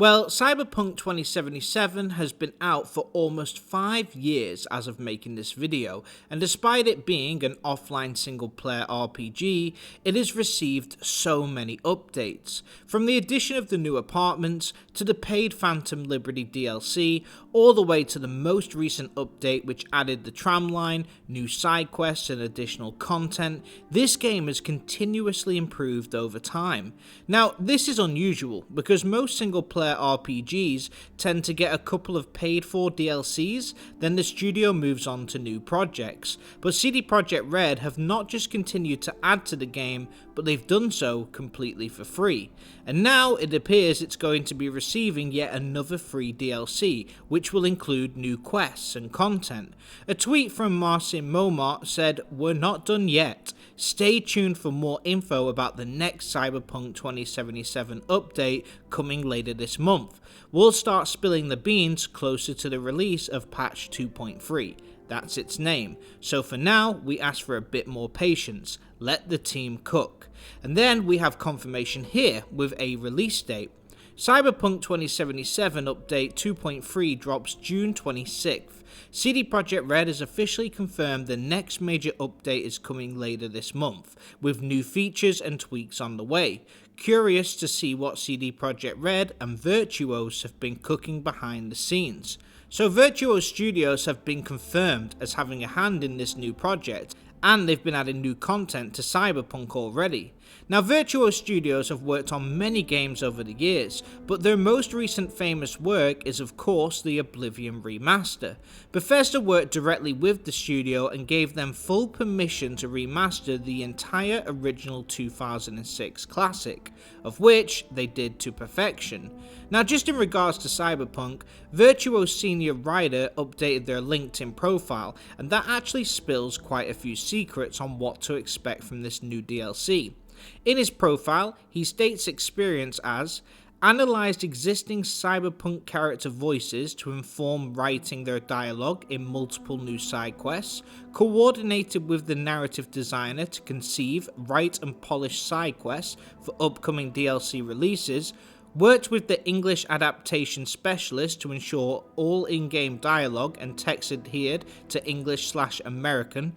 Well, Cyberpunk 2077 has been out for almost 5 years as of making this video, and despite it being an offline single-player RPG, it has received so many updates. From the addition of the new apartments, to the paid Phantom Liberty DLC, all the way to the most recent update which added the tram line, new side quests and additional content, this game has continuously improved over time. Now, this is unusual, because most single-player RPGs tend to get a couple of paid-for DLCs, then the studio moves on to new projects. But CD Projekt Red have not just continued to add to the game, but they've done so completely for free. And now it appears it's going to be receiving yet another free DLC, which will include new quests and content. A tweet from Marcin Momart said, "We're not done yet. Stay tuned for more info about the next Cyberpunk 2077 update coming later this month. We'll start spilling the beans closer to the release of patch 2.3. That's its name. So for now, we ask for a bit more patience. Let the team cook." And then we have confirmation here with a release date. Cyberpunk 2077 Update 2.3 drops June 26th. CD Projekt Red has officially confirmed the next major update is coming later this month, with new features and tweaks on the way. Curious to see what CD Projekt Red and Virtuos have been cooking behind the scenes. So Virtuos Studios have been confirmed as having a hand in this new project, and they've been adding new content to Cyberpunk already. Now, Virtuos Studios have worked on many games over the years, but their most recent famous work is of course the Oblivion Remaster. Bethesda worked directly with the studio and gave them full permission to remaster the entire original 2006 classic, of which they did to perfection. Now, just in regards to Cyberpunk, Virtuos senior writer updated their LinkedIn profile, and that actually spills quite a few secrets on what to expect from this new DLC. In his profile, he states experience as analyzed existing Cyberpunk character voices to inform writing their dialogue in multiple new side quests, coordinated with the narrative designer to conceive, write and polish side quests for upcoming DLC releases, worked with the English adaptation specialist to ensure all in-game dialogue and text adhered to English/American,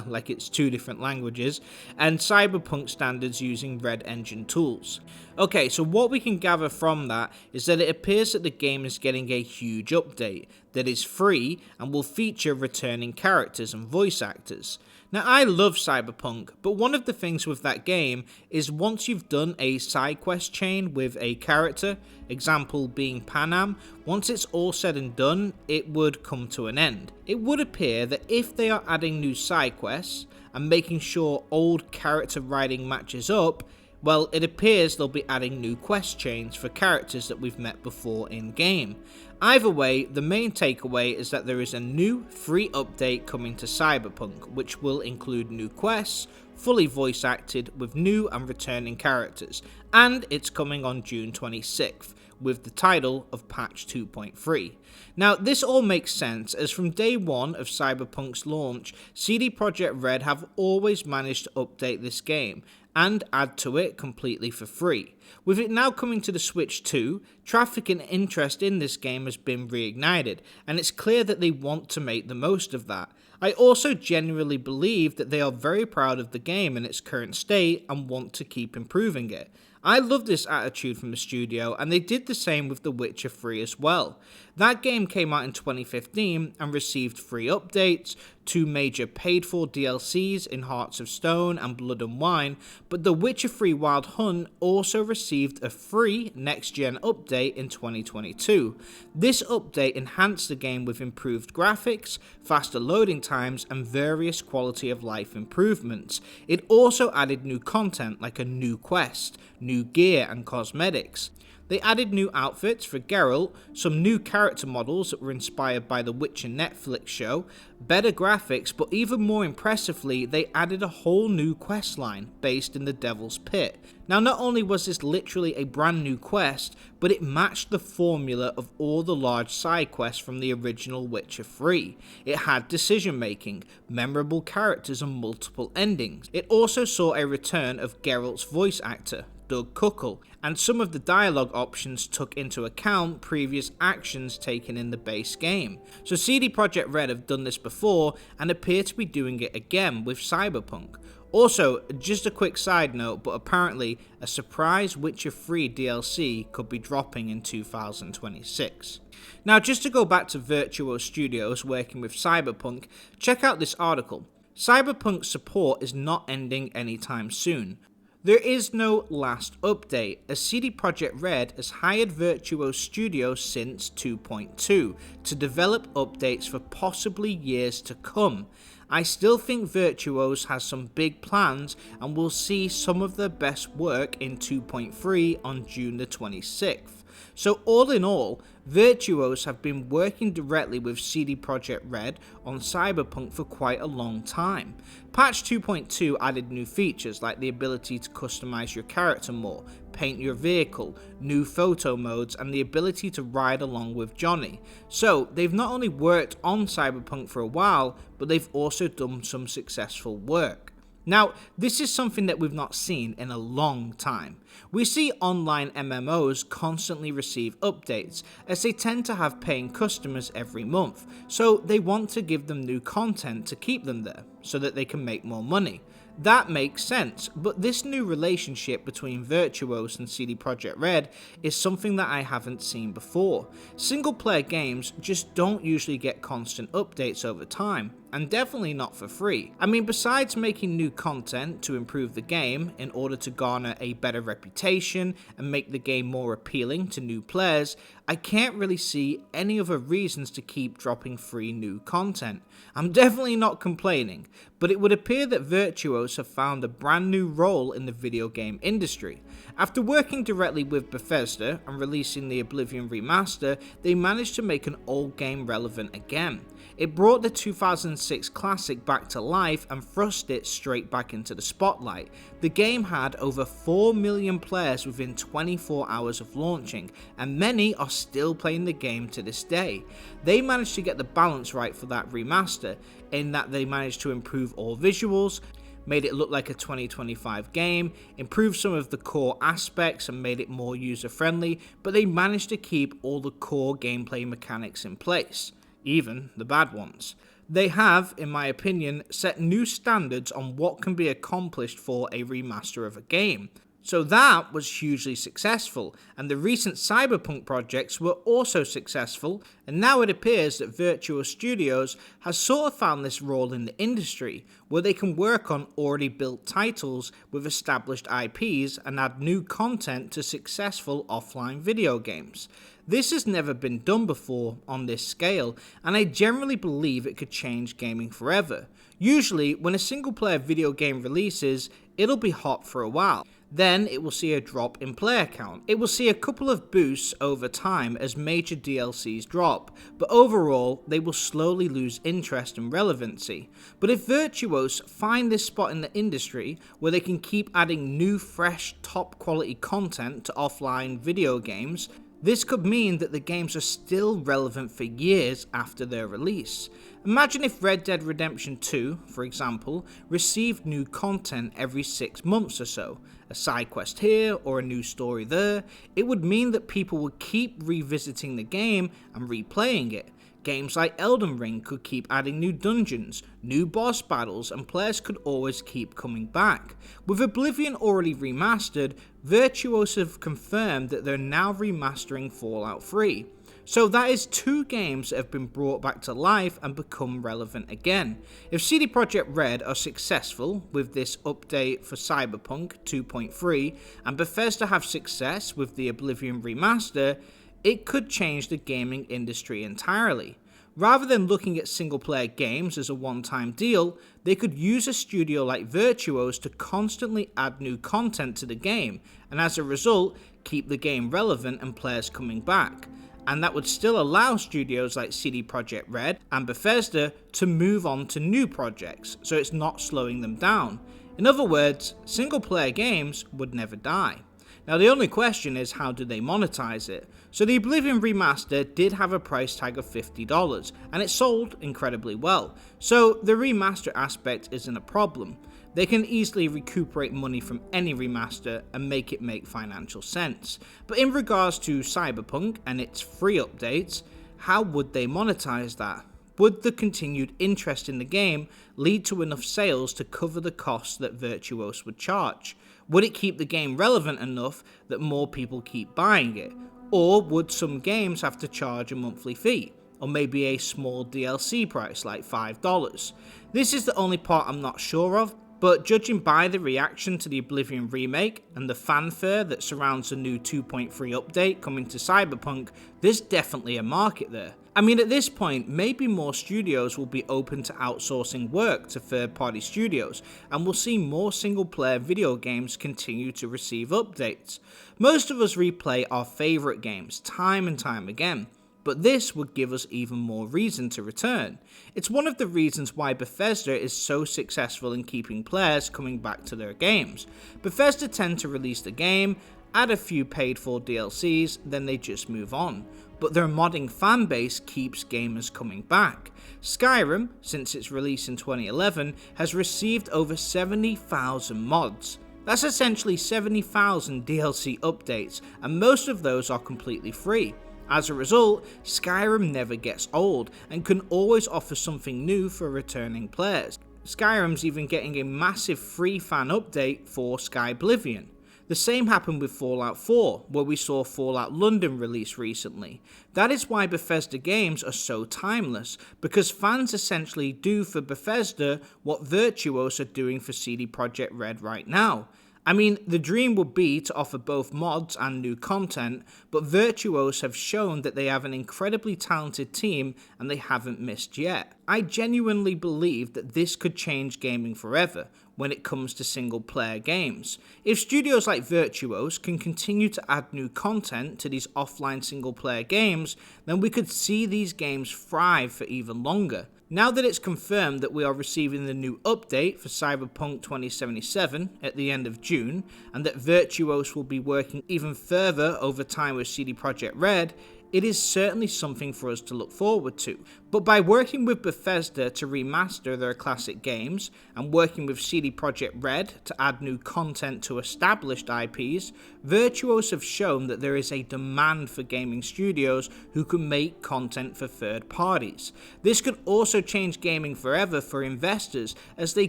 like it's two different languages, and Cyberpunk standards using Red Engine tools. Okay, so what we can gather from that is that it appears that the game is getting a huge update that is free and will feature returning characters and voice actors. Now, I love Cyberpunk, but one of the things with that game is once you've done a side quest chain with a character, example being Panam, once it's all said and done, it would come to an end. It would appear that if they are adding new side quests and making sure old character writing matches up, well, it appears they'll be adding new quest chains for characters that we've met before in-game. Either way, the main takeaway is that there is a new free update coming to Cyberpunk, which will include new quests, fully voice acted with new and returning characters, and it's coming on June 26th, with the title of Patch 2.3. Now, this all makes sense, as from day one of Cyberpunk's launch, CD Projekt Red have always managed to update this game, and add to it completely for free. With it now coming to the Switch too, traffic and interest in this game has been reignited, and it's clear that they want to make the most of that. I also genuinely believe that they are very proud of the game in its current state and want to keep improving it. I love this attitude from the studio, and they did the same with The Witcher 3 as well. That game came out in 2015 and received free updates, 2 major paid-for DLCs in Hearts of Stone and Blood and Wine, but The Witcher 3 Wild Hunt also received a free next-gen update in 2022. This update enhanced the game with improved graphics, faster loading times, and various quality of life improvements. It also added new content like a new quest, new gear and cosmetics. They added new outfits for Geralt, some new character models that were inspired by the Witcher Netflix show, better graphics, but even more impressively, they added a whole new quest line based in the Devil's Pit. Now, not only was this literally a brand new quest, but it matched the formula of all the large side quests from the original Witcher 3. It had decision making, memorable characters and multiple endings. It also saw a return of Geralt's voice actor, Doug Cuckle, and some of the dialogue options took into account previous actions taken in the base game. So CD Projekt Red have done this before and appear to be doing it again with Cyberpunk. Also, just a quick side note, but apparently a surprise Witcher 3 DLC could be dropping in 2026. Now, just to go back to Virtuos Studios working with Cyberpunk, check out this article. Cyberpunk support is not ending anytime soon. There is no last update, as CD Projekt Red has hired Virtuos Studios since 2.2 to develop updates for possibly years to come. I still think Virtuos has some big plans and we'll see some of their best work in 2.3 on June the 26th. So all in all, Virtuos have been working directly with CD Projekt Red on Cyberpunk for quite a long time. Patch 2.2 added new features like the ability to customize your character more, paint your vehicle, new photo modes, and the ability to ride along with Johnny. So they've not only worked on Cyberpunk for a while, but they've also done some successful work. Now, this is something that we've not seen in a long time. We see online MMOs constantly receive updates, as they tend to have paying customers every month, so they want to give them new content to keep them there, so that they can make more money. That makes sense, but this new relationship between Virtuos and CD Projekt Red is something that I haven't seen before. Single player games just don't usually get constant updates over time, and definitely not for free. I mean, besides making new content to improve the game in order to garner a better reputation and make the game more appealing to new players, I can't really see any other reasons to keep dropping free new content. I'm definitely not complaining, but it would appear that Virtuos have found a brand new role in the video game industry. After working directly with Bethesda and releasing the Oblivion Remaster, they managed to make an old game relevant again. It brought the 2006 classic back to life and thrust it straight back into the spotlight. The game had over 4 million players within 24 hours of launching, and many are still playing the game to this day. They managed to get the balance right for that remaster, in that they managed to improve all visuals, made it look like a 2025 game, improved some of the core aspects and made it more user friendly, but they managed to keep all the core gameplay mechanics in place, even the bad ones. They have, in my opinion, set new standards on what can be accomplished for a remaster of a game. So that was hugely successful, and the recent Cyberpunk projects were also successful, and now it appears that Virtuos Studios has sort of found this role in the industry, where they can work on already built titles with established IPs and add new content to successful offline video games. This has never been done before on this scale, and I generally believe it could change gaming forever. Usually, when a single player video game releases, it'll be hot for a while. Then it will see a drop in player count. It will see a couple of boosts over time as major DLCs drop, but overall they will slowly lose interest and relevancy. But if Virtuos find this spot in the industry where they can keep adding new, fresh, top quality content to offline video games, this could mean that the games are still relevant for years after their release. Imagine if Red Dead Redemption 2, for example, received new content every 6 months or so, a side quest here or a new story there. It would mean that people would keep revisiting the game and replaying it. Games like Elden Ring could keep adding new dungeons, new boss battles, and players could always keep coming back. With Oblivion already remastered, Virtuos have confirmed that they're now remastering Fallout 3. So that is 2 games that have been brought back to life and become relevant again. If CD Projekt Red are successful with this update for Cyberpunk 2.3 and Bethesda have success with the Oblivion Remaster, it could change the gaming industry entirely. Rather than looking at single-player games as a one-time deal, they could use a studio like Virtuos to constantly add new content to the game, and as a result, keep the game relevant and players coming back. And that would still allow studios like CD Projekt Red and Bethesda to move on to new projects, so it's not slowing them down. In other words, single-player games would never die. Now the only question is, how do they monetize it? So the Oblivion Remaster did have a price tag of $50, and it sold incredibly well, so the remaster aspect isn't a problem. they can easily recuperate money from any remaster and make it make financial sense. But in regards to Cyberpunk and its free updates, how would they monetize that? Would the continued interest in the game lead to enough sales to cover the costs that Virtuos would charge? Would it keep the game relevant enough that more people keep buying it? Or would some games have to charge a monthly fee? Or maybe a small DLC price like $5? This is the only part I'm not sure of, but judging by the reaction to the Oblivion remake and the fanfare that surrounds the new 2.3 update coming to Cyberpunk, there's definitely a market there. I mean, at this point, maybe more studios will be open to outsourcing work to third-party studios, and we'll see more single-player video games continue to receive updates. Most of us replay our favourite games time and time again, but this would give us even more reason to return. It's one of the reasons why Bethesda is so successful in keeping players coming back to their games. Bethesda tend to release the game, add a few paid-for DLCs, then they just move on. But their modding fanbase keeps gamers coming back. Skyrim, since its release in 2011, has received over 70,000 mods. That's essentially 70,000 DLC updates, and most of those are completely free. As a result, Skyrim never gets old and can always offer something new for returning players. Skyrim's even getting a massive free fan update for Skyblivion. The same happened with Fallout 4, where we saw Fallout London release recently. That is why Bethesda games are so timeless, because fans essentially do for Bethesda what Virtuos are doing for CD Projekt Red right now. I mean, the dream would be to offer both mods and new content, but Virtuos have shown that they have an incredibly talented team and they haven't missed yet. I genuinely believe that this could change gaming forever when it comes to single player games. If studios like Virtuos can continue to add new content to these offline single player games, then we could see these games thrive for even longer. Now that it's confirmed that we are receiving the new update for Cyberpunk 2077 at the end of June, and that Virtuos will be working even further over time with CD Projekt Red, it is certainly something for us to look forward to. But by working with Bethesda to remaster their classic games, and working with CD Projekt Red to add new content to established IPs, Virtuos have shown that there is a demand for gaming studios who can make content for third parties. This could also change gaming forever for investors, as they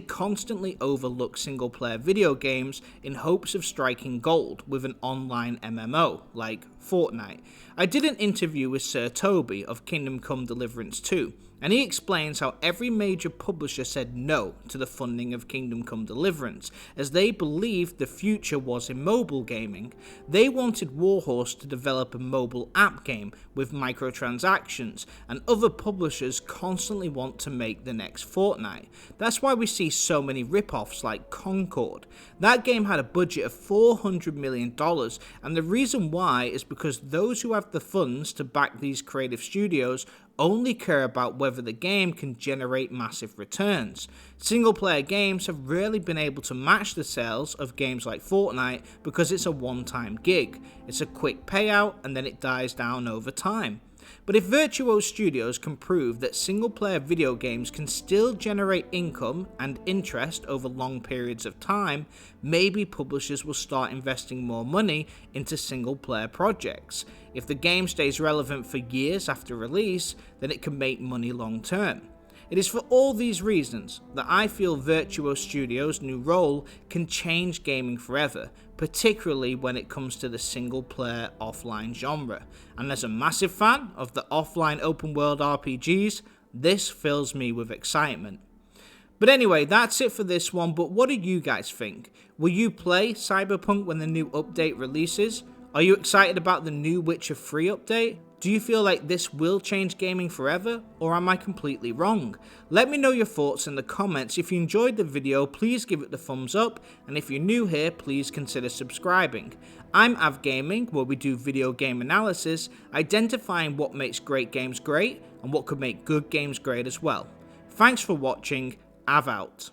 constantly overlook single-player video games in hopes of striking gold with an online MMO, like Fortnite. I did an interview with Sir Toby of Kingdom Come Deliverance 2, and he explains how every major publisher said no to the funding of Kingdom Come Deliverance, as they believed the future was in mobile gaming. They wanted Warhorse to develop a mobile app game with microtransactions, and other publishers constantly want to make the next Fortnite. That's why we see so many rip-offs like Concord. That game had a budget of $400 million, and the reason why is because those who have the funds to back these creative studios only care about whether the game can generate massive returns. Single-player games have rarely been able to match the sales of games like Fortnite because it's a one-time gig. It's a quick payout and then it dies down over time. But if Virtuos Studios can prove that single-player video games can still generate income and interest over long periods of time, maybe publishers will start investing more money into single-player projects. If the game stays relevant for years after release, then it can make money long-term. It is for all these reasons that I feel Virtuos Studios' new role can change gaming forever, particularly when it comes to the single-player offline genre. And as a massive fan of the offline open-world RPGs, this fills me with excitement. But anyway, that's it for this one, but what do you guys think? Will you play Cyberpunk when the new update releases? Are you excited about the new Witcher 3 update? Do you feel like this will change gaming forever, or am I completely wrong? Let me know your thoughts in the comments. If you enjoyed the video, please give it the thumbs up, and if you're new here, please consider subscribing. I'm Av Gaming, where we do video game analysis, identifying what makes great games great, and what could make good games great as well. Thanks for watching, Av out.